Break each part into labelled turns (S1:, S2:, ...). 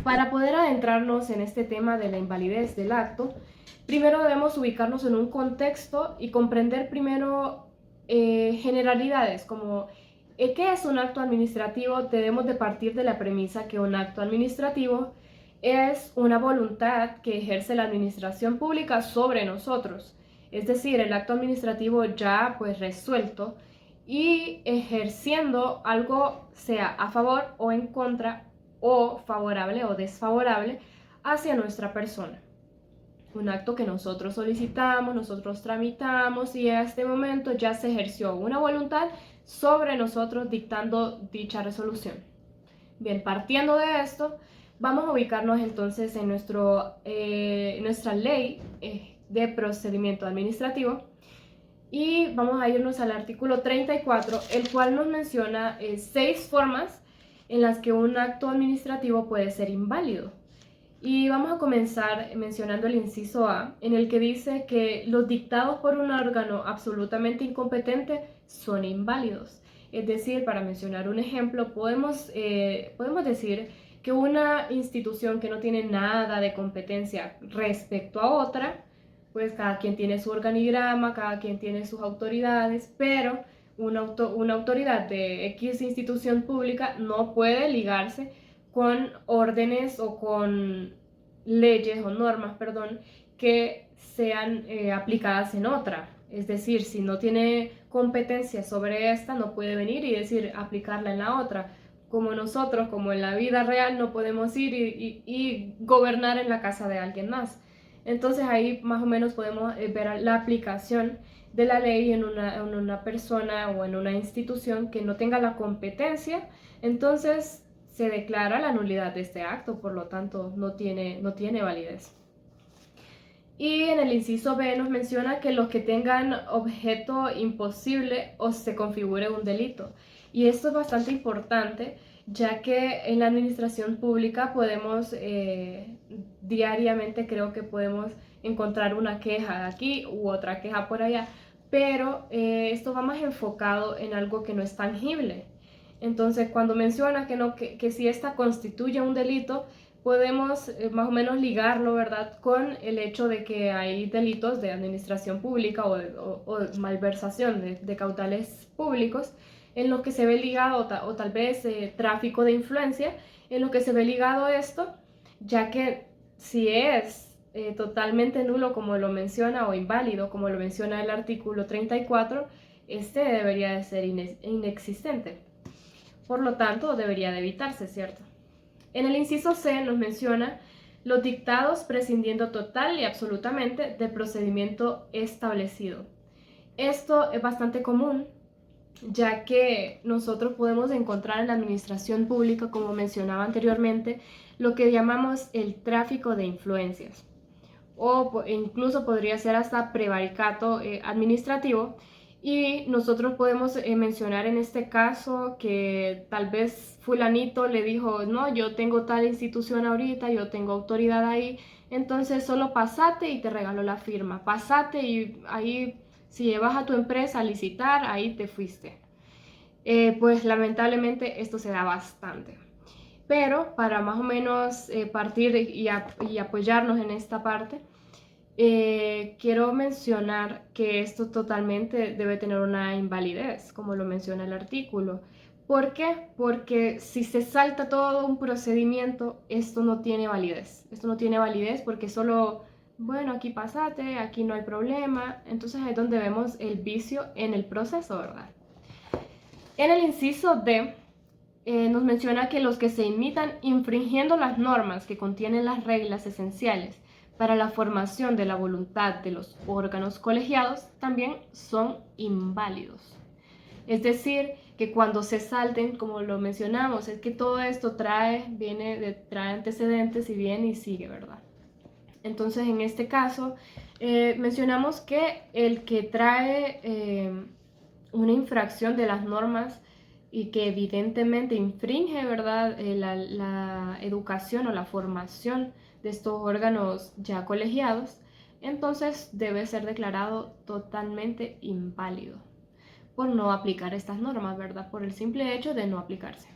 S1: Para poder adentrarnos en este tema de la invalidez del acto, primero debemos ubicarnos en un contexto y comprender primero generalidades como ¿qué es un acto administrativo? Debemos de partir de la premisa que un acto administrativo es una voluntad que ejerce la administración pública sobre nosotros. Es decir, el acto administrativo ya pues resuelto y ejerciendo algo sea a favor o en contra o favorable o desfavorable hacia nuestra persona. Un acto que nosotros solicitamos, nosotros tramitamos y a este momento ya se ejerció una voluntad sobre nosotros dictando dicha resolución. Bien, partiendo de esto, vamos a ubicarnos entonces en nuestra ley de procedimiento administrativo y vamos a irnos al artículo 34, el cual nos menciona 6 formas en las que un acto administrativo puede ser inválido. Y vamos a comenzar mencionando el inciso A, en el que dice que los dictados por un órgano absolutamente incompetente son inválidos. Es decir, para mencionar un ejemplo, podemos decir que una institución que no tiene nada de competencia respecto a otra, pues cada quien tiene su organigrama, cada quien tiene sus autoridades, pero una autoridad de X institución pública no puede ligarse con órdenes o con leyes o normas, perdón, que sean aplicadas en otra. Es decir, si no tiene competencia sobre esta, no puede venir y decir aplicarla en la otra. Como nosotros, como en la vida real, no podemos ir y gobernar en la casa de alguien más. Entonces ahí más o menos podemos ver la aplicación de la ley en una persona o en una institución que no tenga la competencia. Entonces se declara la nulidad de este acto, por lo tanto no tiene validez. Y en el inciso B nos menciona que los que tengan objeto imposible o se configure un delito. Y esto es bastante importante, ya que en la administración pública podemos, diariamente creo que podemos encontrar una queja aquí u otra queja por allá, pero esto va más enfocado en algo que no es tangible. Entonces, cuando menciona que si esta constituye un delito, podemos más o menos ligarlo, ¿verdad?, con el hecho de que hay delitos de administración pública o malversación de caudales públicos en los que se ve ligado, o tal vez tráfico de influencia, en lo que se ve ligado esto, ya que si es totalmente nulo como lo menciona o inválido como lo menciona el artículo 34, este debería de ser inexistente. Por lo tanto, debería de evitarse, ¿cierto? En el inciso C nos menciona los dictados prescindiendo total y absolutamente del procedimiento establecido. Esto es bastante común, ya que nosotros podemos encontrar en la administración pública, como mencionaba anteriormente, lo que llamamos el tráfico de influencias, o incluso podría ser hasta prevaricato administrativo. Y nosotros podemos mencionar en este caso que tal vez fulanito le dijo, no, yo tengo tal institución ahorita, yo tengo autoridad ahí, entonces solo pasate y te regalo la firma, pasate y ahí si llevas a tu empresa a licitar, ahí te fuiste. Pues lamentablemente esto se da bastante. Pero para más o menos partir y apoyarnos en esta parte, quiero mencionar que esto totalmente debe tener una invalidez, como lo menciona el artículo. ¿Por qué? Porque si se salta todo un procedimiento, esto no tiene validez. Esto no tiene validez porque solo, bueno, aquí pasate, aquí no hay problema. Entonces es donde vemos el vicio en el proceso, ¿verdad? En el inciso D, nos menciona que los que se imitan infringiendo las normas que contienen las reglas esenciales para la formación de la voluntad de los órganos colegiados también son inválidos. Es decir, que cuando se salten, como lo mencionamos, es que todo esto trae antecedentes y viene y sigue, ¿verdad? Entonces, en este caso, mencionamos que el que trae una infracción de las normas y que evidentemente infringe, ¿verdad?, la educación o la formación de estos órganos ya colegiados, entonces debe ser declarado totalmente inválido por no aplicar estas normas, ¿verdad?, por el simple hecho de no aplicarse.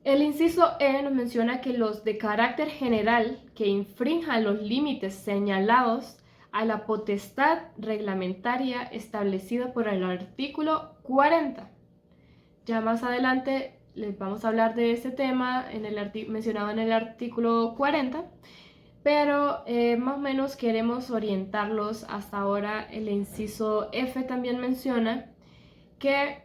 S1: El inciso E nos menciona que los de carácter general que infrinjan los límites señalados a la potestad reglamentaria establecida por el artículo 40. Ya más adelante les vamos a hablar de este tema mencionado en el artículo 40, pero más o menos queremos orientarlos hasta ahora. El inciso F también menciona que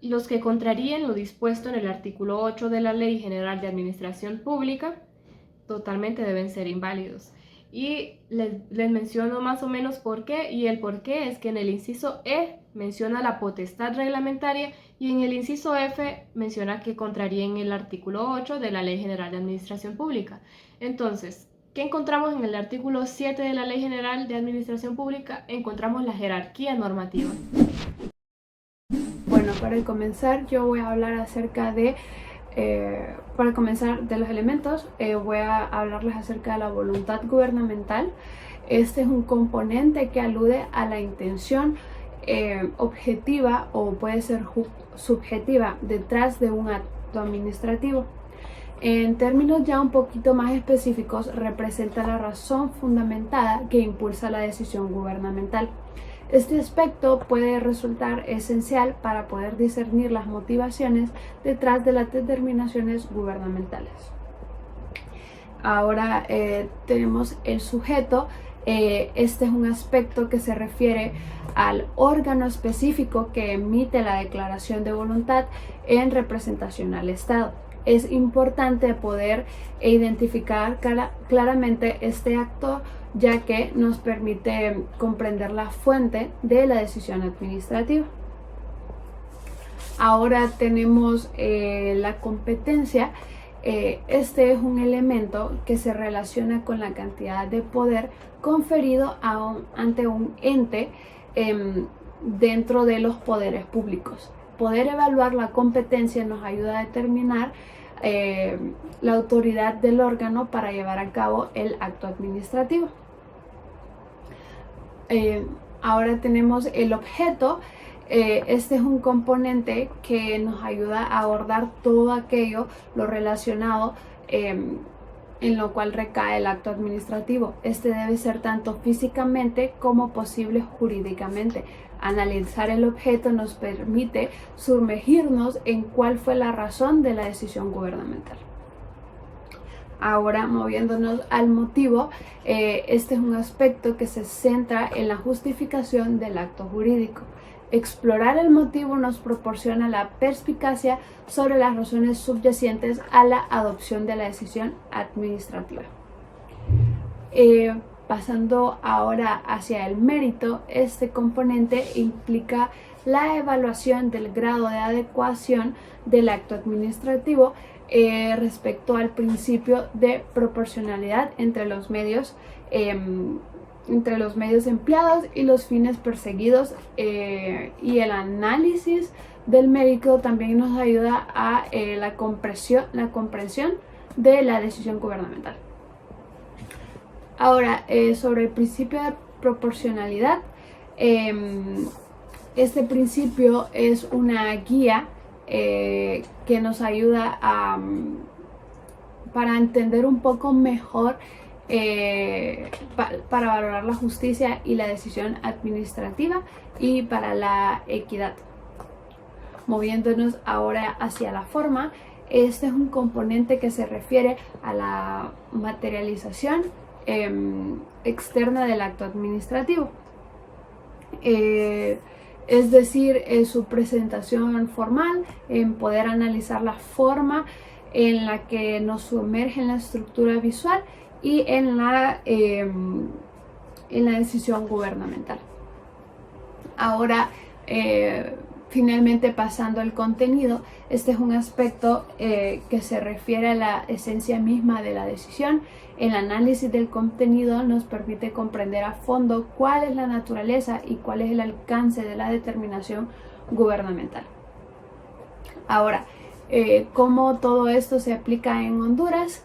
S1: los que contraríen lo dispuesto en el artículo 8 de la Ley General de Administración Pública totalmente deben ser inválidos. Y les menciono más o menos por qué, y el por qué es que en el inciso E menciona la potestad reglamentaria y en el inciso F menciona que contraríen el artículo 8 de la Ley General de Administración Pública. Entonces, ¿qué encontramos en el artículo 7 de la Ley General de Administración Pública? Encontramos la jerarquía normativa.
S2: Bueno, para comenzar yo voy a hablar acerca de, para comenzar de los elementos, voy a hablarles acerca de la voluntad gubernamental. Este es un componente que alude a la intención objetiva o puede ser subjetiva detrás de un acto administrativo. En términos ya un poquito más específicos, representa la razón fundamentada que impulsa la decisión gubernamental. Este aspecto puede resultar esencial para poder discernir las motivaciones detrás de las determinaciones gubernamentales. Ahora tenemos el sujeto. Este es un aspecto que se refiere al órgano específico que emite la declaración de voluntad en representación al Estado. Es importante poder identificar claramente este acto, ya que nos permite comprender la fuente de la decisión administrativa. Ahora tenemos la competencia. Este es un elemento que se relaciona con la cantidad de poder conferido ante un ente dentro de los poderes públicos. Poder evaluar la competencia nos ayuda a determinar la autoridad del órgano para llevar a cabo el acto administrativo. Ahora tenemos el objeto. Este es un componente que nos ayuda a abordar todo aquello, lo relacionado en lo cual recae el acto administrativo. Este debe ser tanto físicamente como posible jurídicamente. Analizar el objeto nos permite sumergirnos en cuál fue la razón de la decisión gubernamental. Ahora, moviéndonos al motivo, este es un aspecto que se centra en la justificación del acto jurídico. Explorar el motivo nos proporciona la perspicacia sobre las razones subyacentes a la adopción de la decisión administrativa. Pasando ahora hacia el mérito, este componente implica la evaluación del grado de adecuación del acto administrativo respecto al principio de proporcionalidad entre los medios empleados y los fines perseguidos, y el análisis del mérito también nos ayuda a la comprensión de la decisión gubernamental. Ahora, sobre el principio de proporcionalidad, este principio es una guía que nos ayuda para entender un poco mejor, para valorar la justicia y la decisión administrativa y para la equidad. Moviéndonos ahora hacia la forma, este es un componente que se refiere a la materialización externa del acto administrativo, es decir, su presentación formal, en poder analizar la forma en la que nos sumerge en la estructura visual y en la decisión gubernamental. Ahora, finalmente pasando al contenido, este es un aspecto que se refiere a la esencia misma de la decisión. El análisis del contenido nos permite comprender a fondo cuál es la naturaleza y cuál es el alcance de la determinación gubernamental. Ahora, ¿cómo todo esto se aplica en Honduras?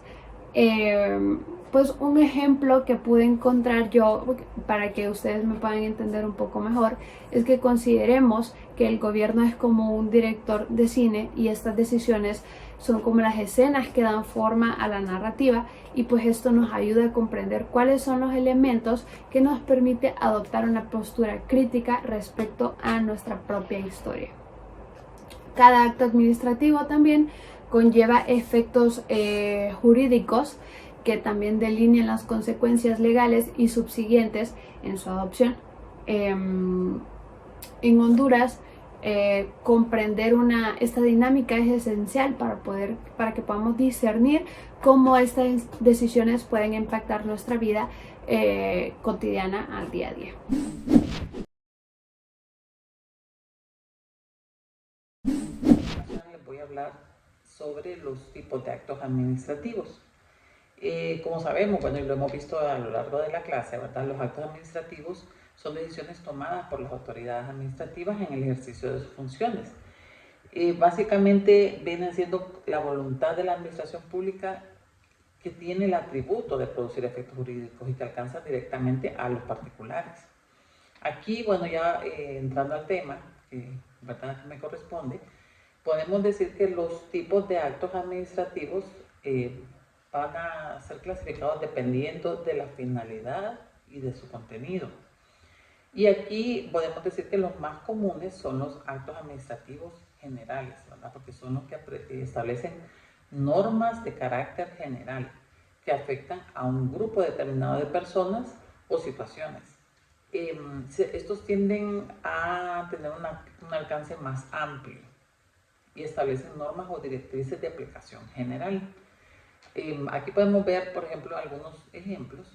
S2: Pues un ejemplo que pude encontrar yo, para que ustedes me puedan entender un poco mejor, es que consideremos que el gobierno es como un director de cine y estas decisiones son como las escenas que dan forma a la narrativa, y pues esto nos ayuda a comprender cuáles son los elementos que nos permite adoptar una postura crítica respecto a nuestra propia historia. Cada acto administrativo también conlleva efectos jurídicos que también delinean las consecuencias legales y subsiguientes en su adopción. En Honduras, comprender esta dinámica es esencial para que podamos discernir cómo estas decisiones pueden impactar nuestra vida cotidiana al día a día.
S3: Les voy a hablar sobre los tipos de actos administrativos. Como sabemos, bueno, y lo hemos visto a lo largo de la clase, ¿verdad? Los actos administrativos son decisiones tomadas por las autoridades administrativas en el ejercicio de sus funciones. Básicamente vienen siendo la voluntad de la administración pública que tiene el atributo de producir efectos jurídicos y que alcanza directamente a los particulares. Aquí, bueno, ya entrando al tema, que me corresponde, podemos decir que los tipos de actos administrativos van a ser clasificados dependiendo de la finalidad y de su contenido. Y aquí podemos decir que los más comunes son los actos administrativos generales, ¿verdad? Porque son los que establecen normas de carácter general que afectan a un grupo determinado de personas o situaciones. Estos tienden a tener un alcance más amplio y establecen normas o directrices de aplicación general. Aquí podemos ver, por ejemplo, algunos ejemplos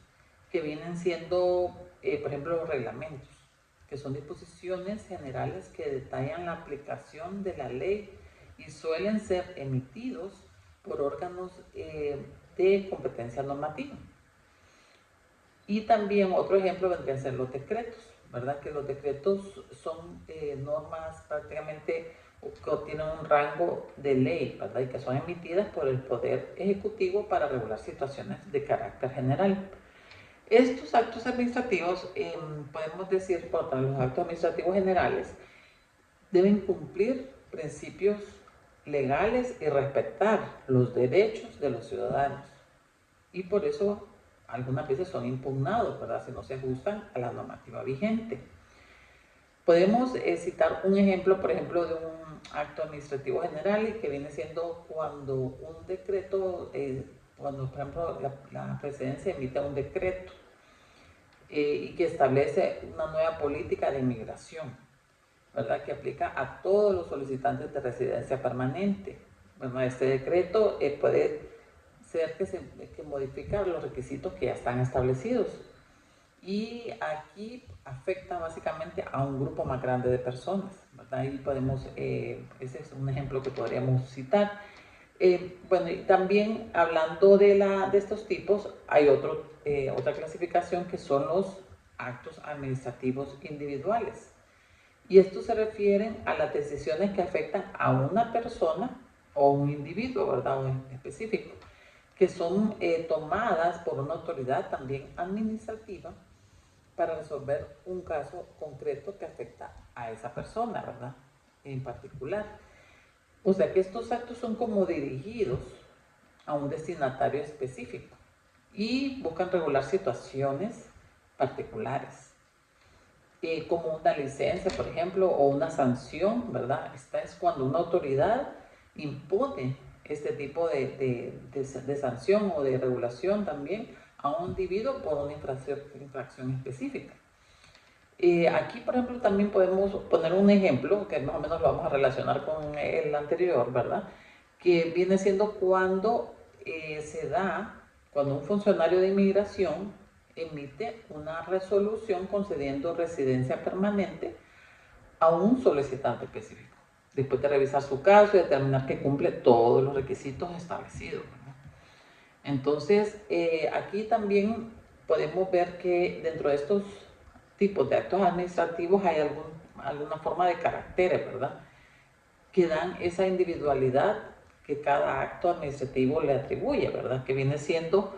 S3: que vienen siendo, por ejemplo, los reglamentos, que son disposiciones generales que detallan la aplicación de la ley y suelen ser emitidos por órganos de competencia normativa. Y también otro ejemplo vendrían a ser los decretos, ¿verdad? Que los decretos son normas prácticamente que tienen un rango de ley, ¿verdad? Y que son emitidas por el Poder Ejecutivo para regular situaciones de carácter general. Estos actos administrativos, podemos decir, por los actos administrativos generales, deben cumplir principios legales y respetar los derechos de los ciudadanos. Y por eso algunas veces son impugnados, ¿verdad? Si no se ajustan a la normativa vigente. Podemos citar un ejemplo, por ejemplo, de un acto administrativo general y que viene siendo cuando un decreto, cuando por ejemplo la presidencia emite un decreto y que establece una nueva política de inmigración, ¿verdad? Que aplica a todos los solicitantes de residencia permanente. Bueno, este decreto puede ser que modifica los requisitos que ya están establecidos. Y aquí afecta básicamente a un grupo más grande de personas, ¿verdad? Ahí podemos, ese es un ejemplo que podríamos citar. Bueno, y también hablando de estos tipos, hay otra clasificación que son los actos administrativos individuales. Y estos se refieren a las decisiones que afectan a una persona o un individuo, ¿verdad? O en específico, que son tomadas por una autoridad también administrativa para resolver un caso concreto que afecta a esa persona, ¿verdad? En particular. O sea que estos actos son como dirigidos a un destinatario específico y buscan regular situaciones particulares, como una licencia, por ejemplo, o una sanción, ¿verdad? Esta es cuando una autoridad impone este tipo de sanción o de regulación también a un individuo por una infracción específica. Aquí, por ejemplo, también podemos poner un ejemplo que más o menos lo vamos a relacionar con el anterior, ¿verdad? Que viene siendo cuando cuando un funcionario de inmigración emite una resolución concediendo residencia permanente a un solicitante específico, después de revisar su caso y determinar que cumple todos los requisitos establecidos, ¿verdad? Entonces, aquí también podemos ver que dentro de estos tipos de actos administrativos hay alguna forma de caracteres, ¿verdad? Que dan esa individualidad que cada acto administrativo le atribuye, ¿verdad? Que viene siendo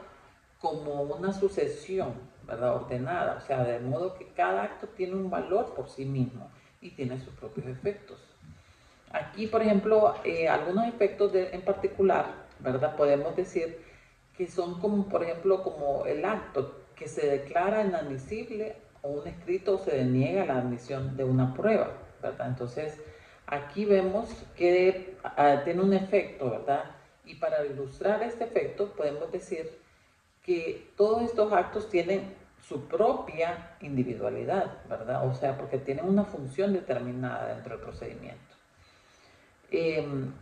S3: como una sucesión, ¿verdad? Ordenada, o sea, de modo que cada acto tiene un valor por sí mismo y tiene sus propios efectos. Aquí, por ejemplo, algunos efectos en particular, ¿verdad? Podemos decir que son como, por ejemplo, como el acto que se declara inadmisible o un escrito o se deniega la admisión de una prueba, ¿verdad? Entonces, aquí vemos que tiene un efecto, ¿verdad? Y para ilustrar este efecto podemos decir que todos estos actos tienen su propia individualidad, ¿verdad? O sea, porque tienen una función determinada dentro del procedimiento.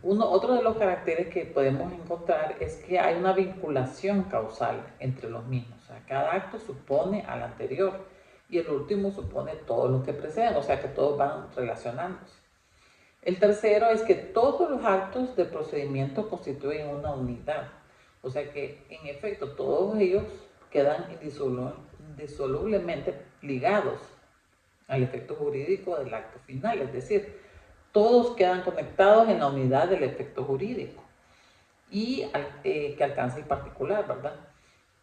S3: Otro de los caracteres que podemos encontrar es que hay una vinculación causal entre los mismos. O sea, cada acto supone al anterior y el último supone todo lo que precede, o sea que todos van relacionándose. El tercero es que todos los actos del procedimiento constituyen una unidad. O sea que, en efecto, todos ellos quedan indisolublemente ligados al efecto jurídico del acto final, es decir, todos quedan conectados en la unidad del efecto jurídico y que alcanza el particular, ¿verdad?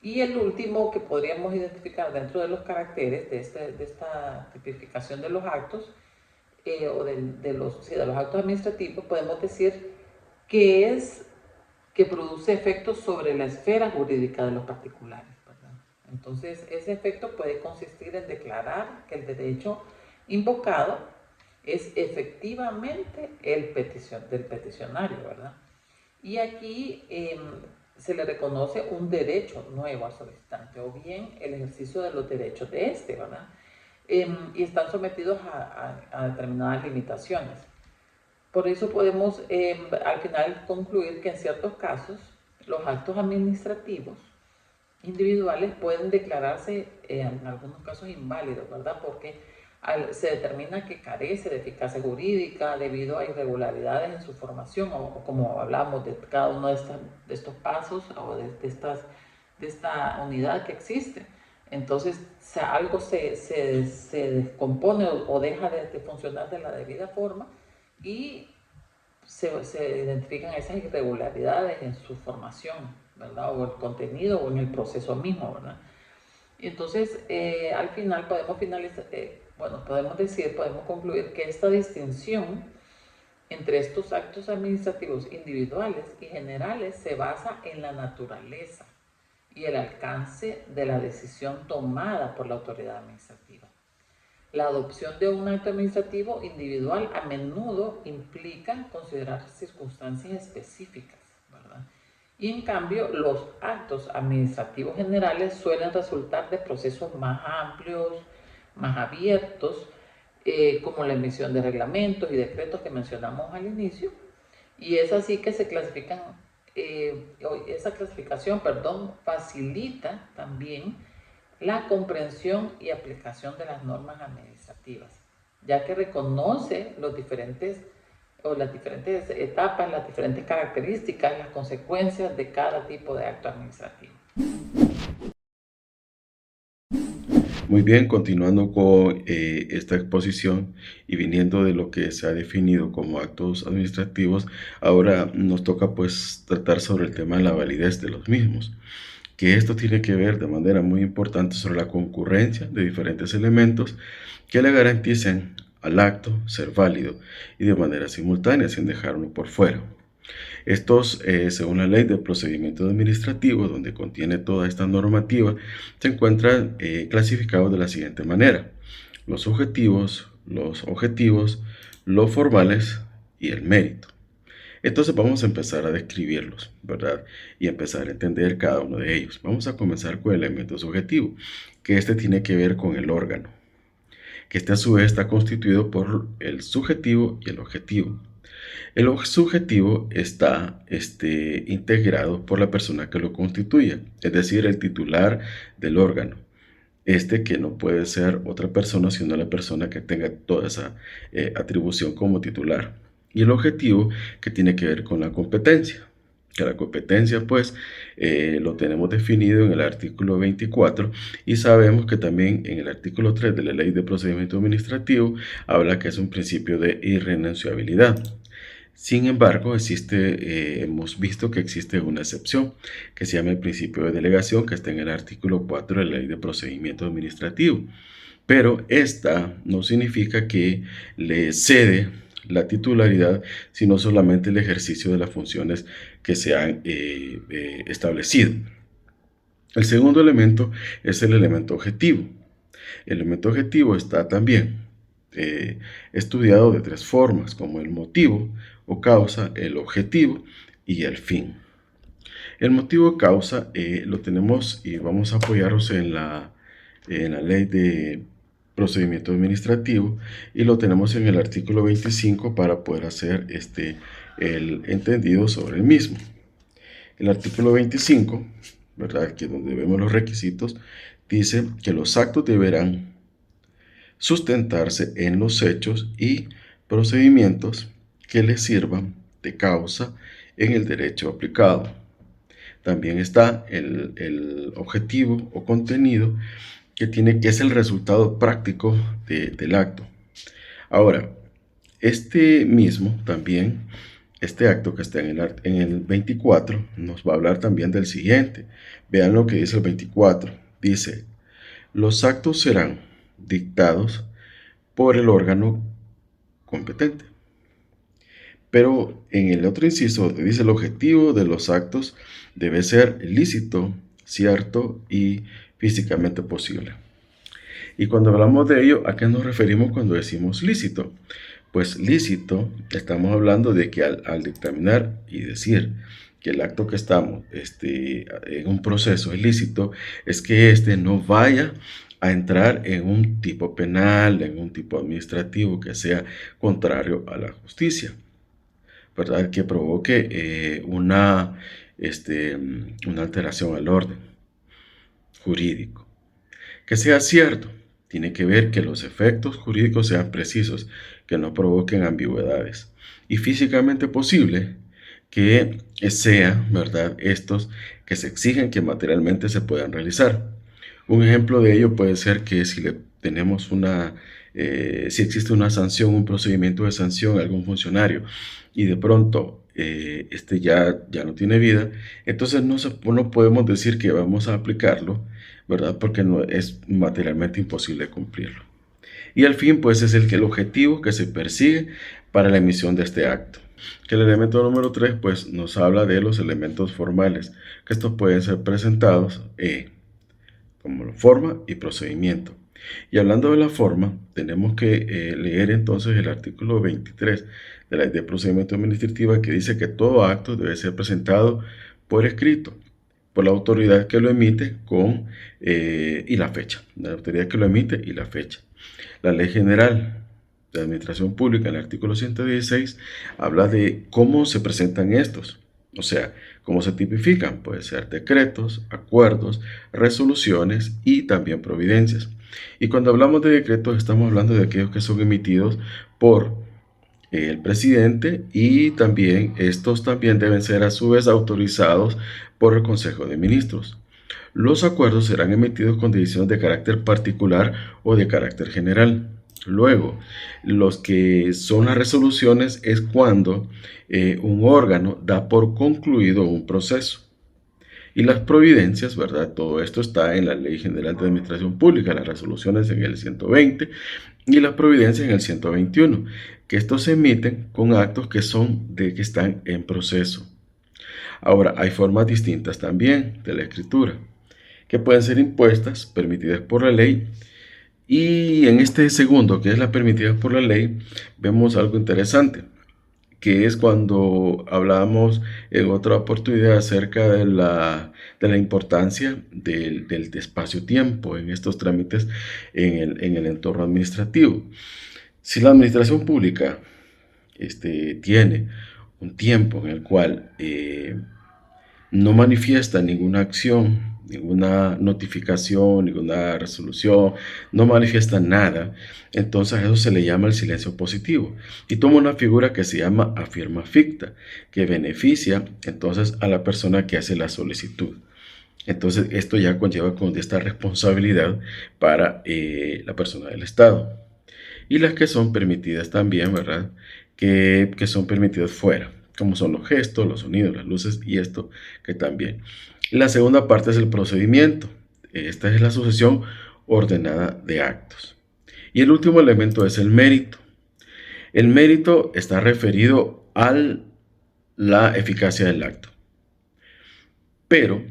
S3: Y el último que podríamos identificar dentro de los caracteres de esta tipificación de los actos, o de los actos administrativos, podemos decir que es que produce efectos sobre la esfera jurídica de los particulares, ¿verdad? Entonces, ese efecto puede consistir en declarar que el derecho invocado es efectivamente del peticionario, ¿verdad? Y aquí se le reconoce un derecho nuevo al solicitante o bien el ejercicio de los derechos de este, ¿verdad? Y están sometidos a determinadas limitaciones. Por eso podemos al final concluir que en ciertos casos los actos administrativos individuales pueden declararse en algunos casos inválidos, ¿verdad? Porque se determina que carece de eficacia jurídica debido a irregularidades en su formación o como hablamos de cada uno de estos pasos o de esta unidad que existe. Entonces, algo se descompone o deja de funcionar de la debida forma y se identifican esas irregularidades en su formación, ¿verdad? O el contenido o en el proceso mismo, ¿verdad? Y entonces, al final podemos concluir que esta distinción entre estos actos administrativos individuales y generales se basa en la naturaleza y el alcance de la decisión tomada por la autoridad administrativa. La adopción de un acto administrativo individual a menudo implica considerar circunstancias específicas, ¿verdad? Y en cambio, los actos administrativos generales suelen resultar de procesos más amplios, más abiertos, como la emisión de reglamentos y decretos que mencionamos al inicio, y es así que se clasifican, esa clasificación, facilita también la comprensión y aplicación de las normas administrativas, ya que reconoce las diferentes etapas, las diferentes características, las consecuencias de cada tipo de acto administrativo.
S4: Muy bien, continuando con esta exposición y viniendo de lo que se ha definido como actos administrativos, ahora nos toca pues tratar sobre el tema de la validez de los mismos, que esto tiene que ver de manera muy importante sobre la concurrencia de diferentes elementos que le garanticen al acto ser válido y de manera simultánea sin dejarlo por fuera. Estos, según la Ley de Procedimiento Administrativo, donde contiene toda esta normativa, se encuentran clasificados de la siguiente manera: los subjetivos, los objetivos, los formales y el mérito. Entonces vamos a empezar a describirlos, ¿verdad? Y empezar a entender cada uno de ellos. Vamos a comenzar con el elemento subjetivo, que este tiene que ver con el órgano, que este a su vez está constituido por el subjetivo y el objetivo. El subjetivo está integrado por la persona que lo constituye, es decir, el titular del órgano. Que no puede ser otra persona, sino la persona que tenga toda esa atribución como titular. Y el objetivo, que tiene que ver con la competencia. Que la competencia, pues, lo tenemos definido en el artículo 24 y sabemos que también en el artículo 3 de la Ley de Procedimiento Administrativo habla que es un principio de irrenunciabilidad. Sin embargo, hemos visto que existe una excepción que se llama el principio de delegación, que está en el artículo 4 de la Ley de Procedimiento Administrativo. Pero esta no significa que le cede la titularidad, sino solamente el ejercicio de las funciones que se han establecido. El segundo elemento es el elemento objetivo. El elemento objetivo está también estudiado de tres formas, como el motivo o causa, el objetivo y el fin. El motivo o causa lo tenemos y vamos a apoyarnos en la Ley de Procedimiento Administrativo y lo tenemos en el artículo 25 para poder hacer el entendido sobre el mismo. El artículo 25, ¿verdad? Aquí donde vemos los requisitos, dice que los actos deberán sustentarse en los hechos y procedimientos que les sirvan de causa en el derecho aplicado. También está el objetivo o contenido que es el resultado práctico del acto. Ahora, este acto que está en el 24 nos va a hablar también del siguiente. Vean lo que dice el 24. Dice, los actos serán dictados por el órgano competente. Pero en el otro inciso dice el objetivo de los actos debe ser lícito, cierto y físicamente posible. Y cuando hablamos de ello, ¿a qué nos referimos cuando decimos lícito? Pues lícito, estamos hablando de que al dictaminar y decir que el acto que estamos en un proceso es lícito, es que no vaya a entrar en un tipo penal, en un tipo administrativo que sea contrario a la justicia, ¿verdad? Que provoque una alteración al orden jurídico. Que sea cierto, tiene que ver que los efectos jurídicos sean precisos, que no provoquen ambigüedades. Y físicamente posible, que sea, ¿verdad?, estos que se exigen que materialmente se puedan realizar. Un ejemplo de ello puede ser que si existe una sanción, un procedimiento de sanción a algún funcionario y de pronto ya no tiene vida, entonces no podemos decir que vamos a aplicarlo, ¿verdad? Porque no es materialmente imposible cumplirlo. Y al fin, pues, es el objetivo que se persigue para la emisión de este acto. Que el elemento número 3, pues, nos habla de los elementos formales, que estos pueden ser presentados como forma y procedimiento. Y hablando de la forma, tenemos que leer entonces el artículo 23 de la Ley de Procedimiento Administrativo, que dice que todo acto debe ser presentado por escrito, por la autoridad que lo emite y la fecha. La autoridad que lo emite y la fecha. La Ley General de Administración Pública, en el artículo 116, habla de cómo se presentan estos. O sea, cómo se tipifican. Puede ser decretos, acuerdos, resoluciones y también providencias. Y cuando hablamos de decretos, estamos hablando de aquellos que son emitidos por el presidente, y también estos también deben ser a su vez autorizados por el Consejo de Ministros. Los acuerdos serán emitidos con decisiones de carácter particular o de carácter general. Luego, los que son las resoluciones es cuando un órgano da por concluido un proceso. Y las providencias, ¿verdad? Todo esto está en la Ley General de Administración Pública, las resoluciones en el 120 y las providencias en el 121, que estos se emiten con actos que están en proceso. Ahora, hay formas distintas también de la escritura, que pueden ser impuestas, permitidas por la ley. Y en este segundo, que es la permitida por la ley, vemos algo interesante, que es cuando hablamos en otra oportunidad acerca de la importancia del espacio-tiempo en estos trámites en el entorno administrativo. Si la administración pública tiene un tiempo en el cual no manifiesta ninguna acción, ninguna notificación, ninguna resolución, no manifiesta nada, entonces a eso se le llama el silencio positivo y toma una figura que se llama afirma ficta, que beneficia entonces a la persona que hace la solicitud. Entonces esto ya conlleva con esta responsabilidad para la persona del Estado. Y las que son permitidas también, ¿verdad?, que son permitidos fuera, como son los gestos, los sonidos, las luces y esto que también. La segunda parte es el procedimiento. Esta es la sucesión ordenada de actos. Y el último elemento es el mérito. El mérito está referido a la eficacia del acto. Pero,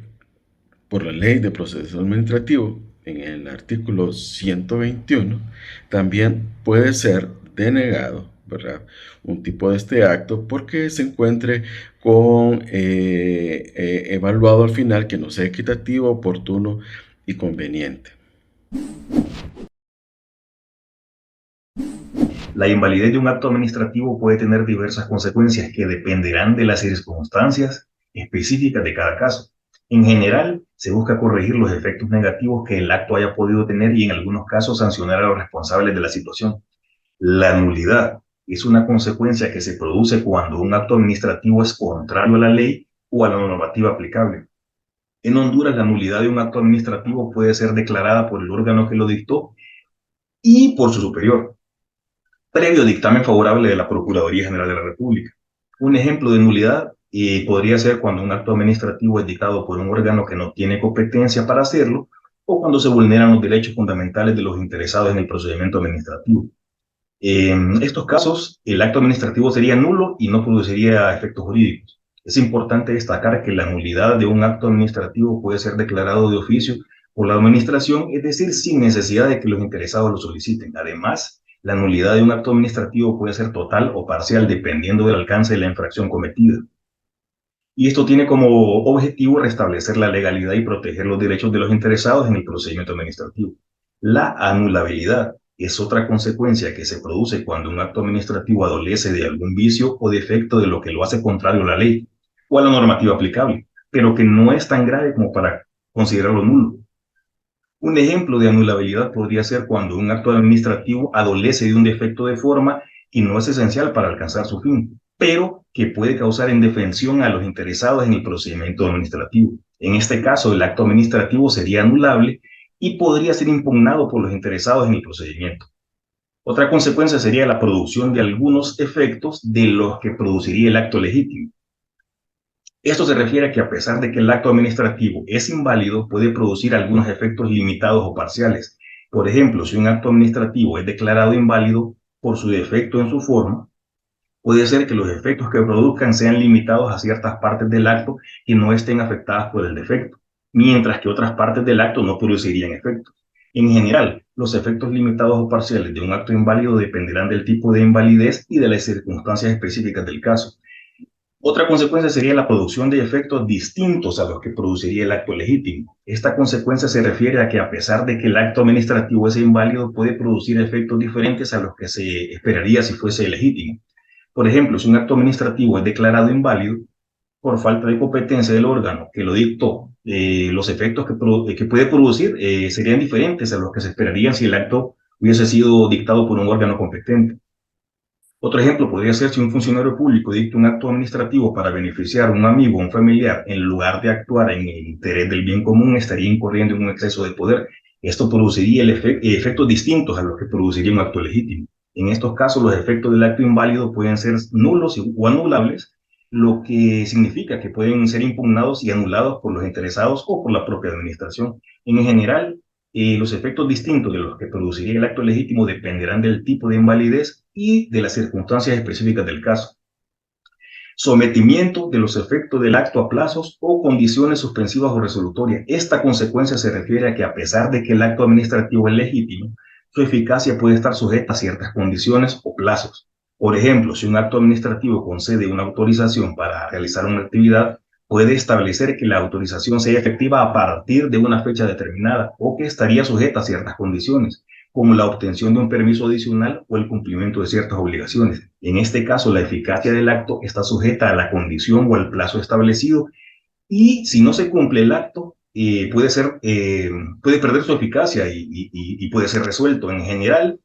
S4: por la ley de proceso administrativo, en el artículo 121, también puede ser denegado, ¿verdad?, un tipo de este acto porque se encuentre con evaluado al final que no sea equitativo, oportuno y conveniente.
S5: La invalidez de un acto administrativo puede tener diversas consecuencias que dependerán de las circunstancias específicas de cada caso. En general, se busca corregir los efectos negativos que el acto haya podido tener y en algunos casos sancionar a los responsables de la situación. La nulidad es una consecuencia que se produce cuando un acto administrativo es contrario a la ley o a la normativa aplicable. En Honduras, la nulidad de un acto administrativo puede ser declarada por el órgano que lo dictó y por su superior, previo dictamen favorable de la Procuraduría General de la República. Un ejemplo de nulidad podría ser cuando un acto administrativo es dictado por un órgano que no tiene competencia para hacerlo o cuando se vulneran los derechos fundamentales de los interesados en el procedimiento administrativo. En estos casos, el acto administrativo sería nulo y no produciría efectos jurídicos. Es importante destacar que la nulidad de un acto administrativo puede ser declarado de oficio por la administración, es decir, sin necesidad de que los interesados lo soliciten. Además, la nulidad de un acto administrativo puede ser total o parcial dependiendo del alcance de la infracción cometida. Y esto tiene como objetivo restablecer la legalidad y proteger los derechos de los interesados en el procedimiento administrativo. La anulabilidad es otra consecuencia que se produce cuando un acto administrativo adolece de algún vicio o defecto de lo que lo hace contrario a la ley o a la normativa aplicable, pero que no es tan grave como para considerarlo nulo. Un ejemplo de anulabilidad podría ser cuando un acto administrativo adolece de un defecto de forma que no es esencial para alcanzar su fin, pero que puede causar indefensión a los interesados en el procedimiento administrativo. En este caso, el acto administrativo sería anulable y podría ser impugnado por los interesados en el procedimiento. Otra consecuencia sería la producción de algunos efectos de los que produciría el acto legítimo. Esto se refiere a que a pesar de que el acto administrativo es inválido, puede producir algunos efectos limitados o parciales. Por ejemplo, si un acto administrativo es declarado inválido por su defecto en su forma, puede ser que los efectos que produzcan sean limitados a ciertas partes del acto que no estén afectadas por el defecto, mientras que otras partes del acto no producirían efectos. En general, los efectos limitados o parciales de un acto inválido dependerán del tipo de invalidez y de las circunstancias específicas del caso. Otra consecuencia sería la producción de efectos distintos a los que produciría el acto legítimo. Esta consecuencia se refiere a que a pesar de que el acto administrativo es inválido, puede producir efectos diferentes a los que se esperaría si fuese legítimo. Por ejemplo, si un acto administrativo es declarado inválido por falta de competencia del órgano que lo dictó, los efectos que puede producir serían diferentes a los que se esperarían si el acto hubiese sido dictado por un órgano competente. Otro ejemplo podría ser si un funcionario público dicta un acto administrativo para beneficiar a un amigo o un familiar, en lugar de actuar en el interés del bien común, estaría incurriendo en un exceso de poder. Esto produciría efectos distintos a los que produciría un acto legítimo. En estos casos, los efectos del acto inválido pueden ser nulos o anulables, lo que significa que pueden ser impugnados y anulados por los interesados o por la propia administración. En general, los efectos distintos de los que produciría el acto legítimo dependerán del tipo de invalidez y de las circunstancias específicas del caso. Sometimiento de los efectos del acto a plazos o condiciones suspensivas o resolutorias. Esta consecuencia se refiere a que a pesar de que el acto administrativo es legítimo, su eficacia puede estar sujeta a ciertas condiciones o plazos. Por ejemplo, si un acto administrativo concede una autorización para realizar una actividad, puede establecer que la autorización sea efectiva a partir de una fecha determinada o que estaría sujeta a ciertas condiciones, como la obtención de un permiso adicional o el cumplimiento de ciertas obligaciones. En este caso, la eficacia del acto está sujeta a la condición o al plazo establecido y si no se cumple el acto, puede perder su eficacia y puede ser resuelto. En general,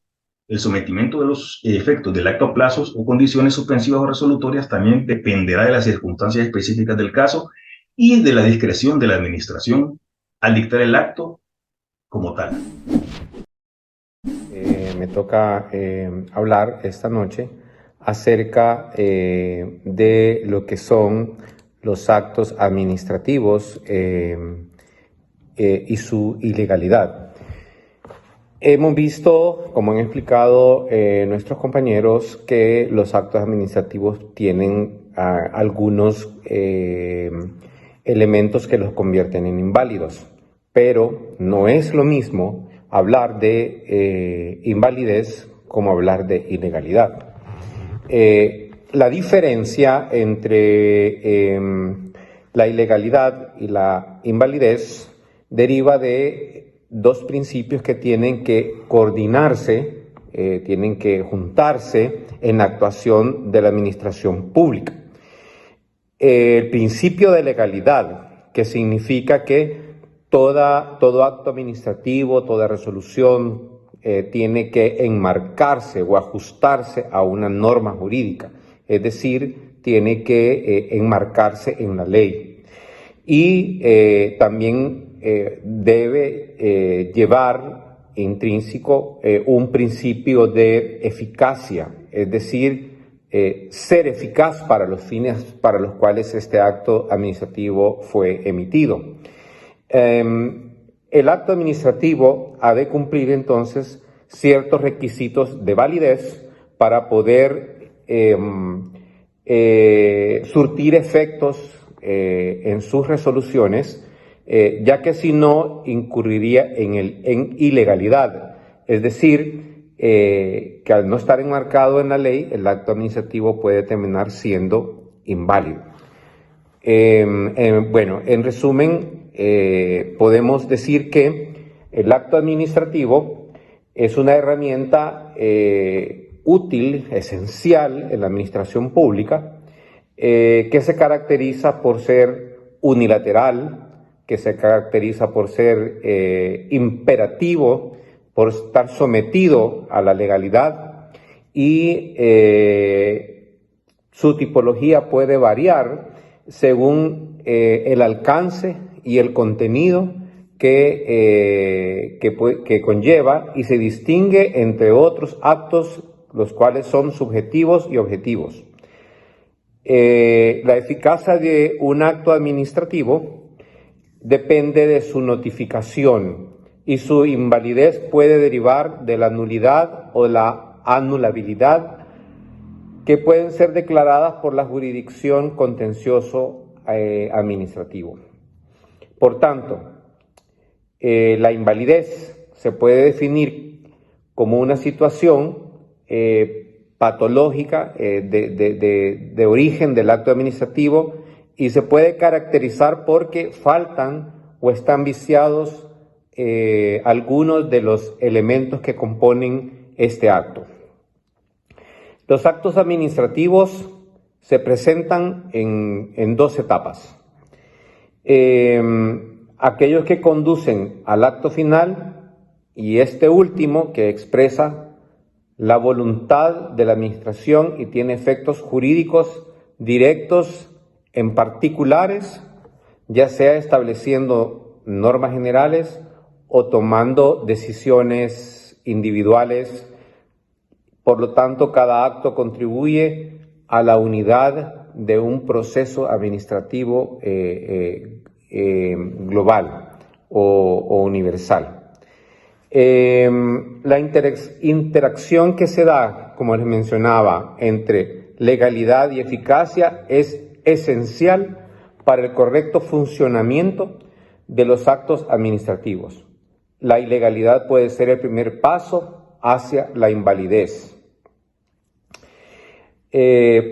S5: el sometimiento de los efectos del acto a plazos o condiciones suspensivas o resolutorias también dependerá de las circunstancias específicas del caso y de la discreción de la administración al dictar el acto como tal.
S6: Me toca hablar esta noche acerca de lo que son los actos administrativos y su ilegalidad. Hemos visto, como han explicado nuestros compañeros, que los actos administrativos tienen algunos elementos que los convierten en inválidos, pero no es lo mismo hablar de invalidez como hablar de ilegalidad. La diferencia entre la ilegalidad y la invalidez deriva de dos principios que tienen que coordinarse, tienen que juntarse en la actuación de la administración pública. El principio de legalidad, que significa que todo acto administrativo, toda resolución tiene que enmarcarse o ajustarse a una norma jurídica, es decir, tiene que enmarcarse en la ley. Y también debe llevar intrínseco un principio de eficacia, es decir, ser eficaz para los fines para los cuales este acto administrativo fue emitido. El acto administrativo ha de cumplir entonces ciertos requisitos de validez para poder surtir efectos en sus resoluciones, ya que si no incurriría en ilegalidad. Es decir, que al no estar enmarcado en la ley, el acto administrativo puede terminar siendo inválido. Bueno, en resumen, podemos decir que el acto administrativo es una herramienta útil, esencial en la administración pública, que se caracteriza por ser unilateral, que se caracteriza por ser imperativo, por estar sometido a la legalidad, y su tipología puede variar según el alcance y el contenido que conlleva, y se distingue entre otros actos, los cuales son subjetivos y objetivos. La eficacia de un acto administrativo depende de su notificación, y su invalidez puede derivar de la nulidad o la anulabilidad, que pueden ser declaradas por la jurisdicción contencioso administrativo. Por tanto, la invalidez se puede definir como una situación patológica de origen del acto administrativo, y se puede caracterizar porque faltan o están viciados algunos de los elementos que componen este acto. Los actos administrativos se presentan en dos etapas. Aquellos que conducen al acto final, y este último que expresa la voluntad de la administración y tiene efectos jurídicos directos en particulares, ya sea estableciendo normas generales o tomando decisiones individuales. Por lo tanto, cada acto contribuye a la unidad de un proceso administrativo global o universal. La interacción que se da, como les mencionaba, entre legalidad y eficacia es esencial para el correcto funcionamiento de los actos administrativos. La ilegalidad puede ser el primer paso hacia la invalidez.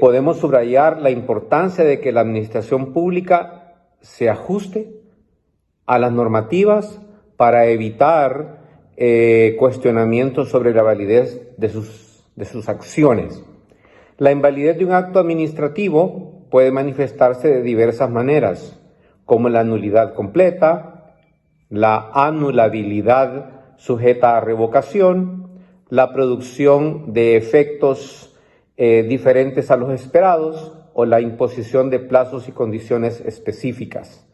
S6: Podemos subrayar la importancia de que la administración pública se ajuste a las normativas para evitar cuestionamientos sobre la validez de sus acciones. La invalidez de un acto administrativo puede manifestarse de diversas maneras, como la nulidad completa, la anulabilidad sujeta a revocación, la producción de efectos diferentes a los esperados, o la imposición de plazos y condiciones específicas.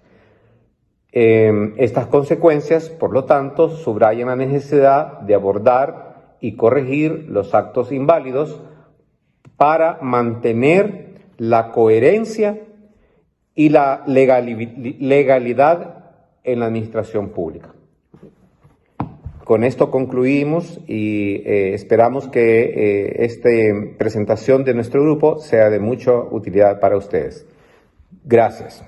S6: Estas consecuencias, por lo tanto, subrayan la necesidad de abordar y corregir los actos inválidos para mantener la coherencia y la legalidad en la administración pública. Con esto concluimos y esperamos que esta presentación de nuestro grupo sea de mucha utilidad para ustedes. Gracias.